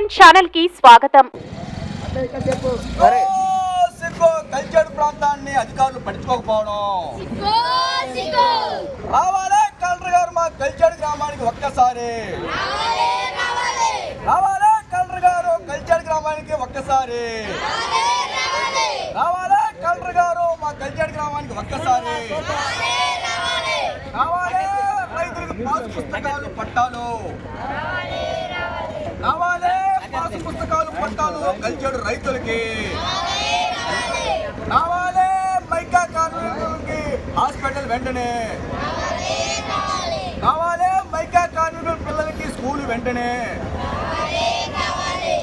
Entertainment channel కి స్వాగతం. Culture ప్రాంతాన్ని అధికారులు పట్టించుకోకపోవడం. రావాలే కలెక్టర్ గారు మా కల్చర్ గ్రామానికి ఒక్కసారి. రావాలే కలెక్టర్ గారు కల్చర్ గ్రామానికి ఒక్కసారి. రావాలే కలెక్టర్ గారు మా కల్చర్ గ్రామానికి ఒక్కసారి. రావాలే రైతులకు పాసు పుస్తకాలు పట్టాలు. రావాలే పాసు పుస్తకాలు పట్టాలు కల్చర్ రైతులకి. రావాలే మైకా కార్మికులకి హాస్పిటల్ వెంటనే. కావాలే మైకా కార్మికుల పిల్లలకి స్కూల్ వెంటనే.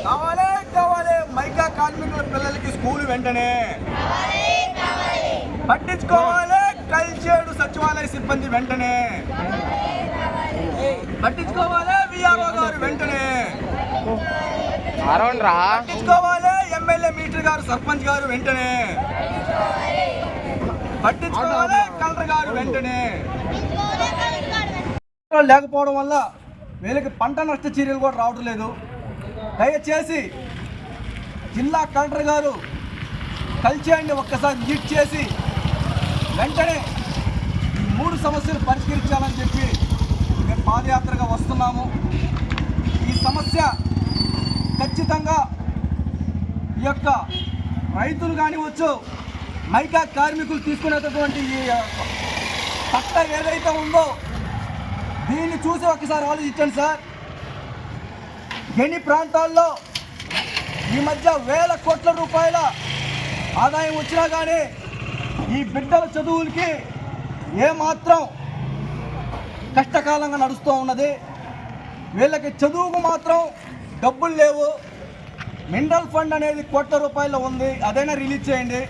కావాలే మైకా కార్మికుల పిల్లలకి స్కూల్ వెంటనే. పట్టించుకోవాలి కల్చేడు సచివాలయ సిబ్బంది వెంటనే. పట్టించుకోవాలి విఆర్ఓ గారు వెంటనే. పట్టించుకోవాలి ఎమ్మెల్యే మీటర్ గారు సర్పంచ్ గారు వెంటనే. పట్టించుకోవాలి కలెక్టర్ గారు వెంటనే. లేకపోవడం వల్ల వీళ్ళకి పంట నష్ట చర్యలు కూడా రావడం లేదు. దయచేసి జిల్లా కలెక్టర్ గారు కల్చర్ని ఒక్కసారి విజిట్ చేసి వెంటనే ఈ 3 సమస్యలు పరిష్కరించాలని చెప్పి మేము పాదయాత్రగా వస్తున్నాము. ఈ సమస్య ఖచ్చితంగా ఈ యొక్క రైతులు కానివచ్చు, మైకా కార్మికులు తీసుకునేటటువంటి ఈ చట్టం ఏదైతే ఉందో దీన్ని చూసి ఒకసారి ఆలోచించండి సార్. ఎన్ని ప్రాంతాల్లో ఈ మధ్య వేల కోట్ల రూపాయల ఆదాయం వచ్చినా కానీ ఈ బిడ్డల చదువులకి ఏమాత్రం కష్టకాలంగా నడుస్తూ ఉన్నది. వీళ్ళకి చదువుకు మాత్రం డబ్బులు లేవు. మినరల్ ఫండ్ అనేది కోట్ల రూపాయలు ఉంది, అదైనా రిలీజ్ చేయండి.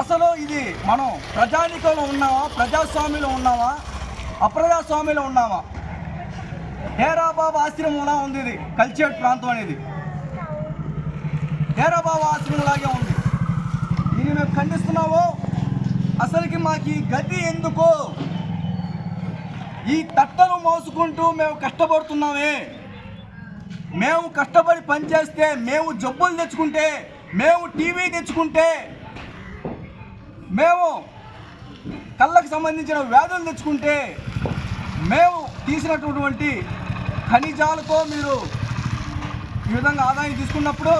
అసలు ఇది మనం ప్రజానీకంలో ఉన్నామా, ప్రజాస్వామ్యంలో ఉన్నామా, అప్రజాస్వామ్యంలో ఉన్నామా? డేరాబాబా ఆశ్రమంలా ఉంది ఇది కల్చర్ ప్రాంతం అనేది. డేరాబాబా ఆశ్రమం లాగే ఉంది. దీన్ని మేము ఖండిస్తున్నాము. అసలుకి మాకు ఈ గతి ఎందుకు? ఈ తట్టలు మోసుకుంటూ మేము కష్టపడుతున్నామే. మేము కష్టపడి పనిచేస్తే, మేము జబ్బులు తెచ్చుకుంటే, మేము టీవీ తెచ్చుకుంటే, మేము కళ్ళకు సంబంధించిన వ్యాధులు తెచ్చుకుంటే, మేము తీసినటువంటి ఖనిజాలతో మీరు ఈ విధంగా ఆదాయం తీసుకున్నప్పుడు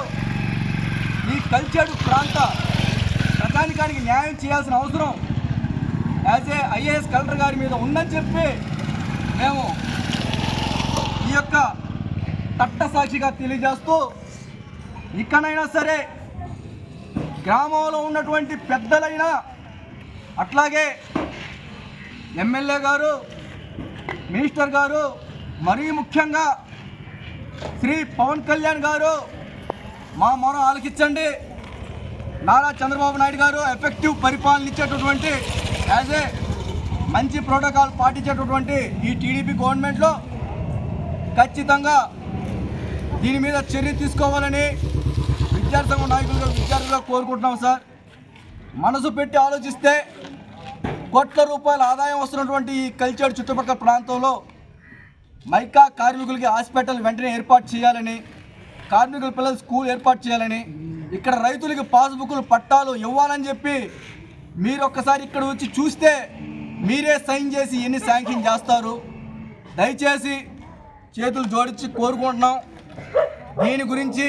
ఈ కల్చర్ ప్రాంత ప్రజానికానికి న్యాయం చేయాల్సిన అవసరం యాజ్ ఏ ఐఏఎస్ కలెక్టర్ గారి మీద ఉందని చెప్పి మేము ఈ యొక్క తట్ట సాక్షిగా తెలియజేస్తూ, ఇక్కడైనా సరే గ్రామంలో ఉన్నటువంటి పెద్దలైనా, అట్లాగే ఎమ్మెల్యే గారు, మినిస్టర్ గారు, మరీ ముఖ్యంగా శ్రీ పవన్ కళ్యాణ్ గారు మా మొర ఆలకించండి. నారా చంద్రబాబు నాయుడు గారు ఎఫెక్టివ్ పరిపాలన ఇచ్చేటటువంటి యాజ్ ఏ మంచి ప్రోటోకాల్ పాటించేటటువంటి ఈ టీడీపీ గవర్నమెంట్లో ఖచ్చితంగా దీని మీద చర్య తీసుకోవాలని విద్యార్థి విద్యార్థులుగా కోరుకుంటున్నాం సార్. మనసు పెట్టి ఆలోచిస్తే కోట్ల రూపాయల ఆదాయం వస్తున్నటువంటి ఈ కల్చర్ చుట్టుపక్కల ప్రాంతంలో మైకా కార్మికులకి హాస్పిటల్ వెంటనే ఏర్పాటు చేయాలని, కార్మికుల పిల్లల స్కూల్ ఏర్పాటు చేయాలని, ఇక్కడ రైతులకి పాస్బుక్లు పట్టాలు ఇవ్వాలని చెప్పి మీరు ఒక్కసారి ఇక్కడ వచ్చి చూస్తే మీరే సైన్ చేసి ఎన్ని శాంక్షన్ చేస్తారు. దయచేసి చేతులు జోడించి కోరుకుంటున్నాం. దీని గురించి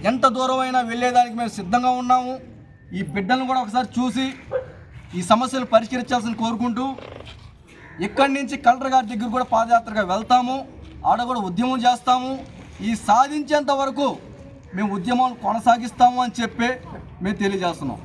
ఎంత దూరమైనా వెళ్ళేదానికి మేము సిద్ధంగా ఉన్నాము. ఈ బిడ్డలను కూడా ఒకసారి చూసి ఈ సమస్యలు పరిష్కరించాల్సింది కోరుకుంటూ, ఇక్కడి నుంచి కలెక్టర్ గారి దగ్గర కూడా పాదయాత్రగా వెళ్తాము. ఆడ కూడా ఉద్యమం చేస్తాము. ఈ సాధించేంత వరకు మేము ఉద్యమాలు కొనసాగిస్తాము అని చెప్పి మేము తెలియజేస్తున్నాం.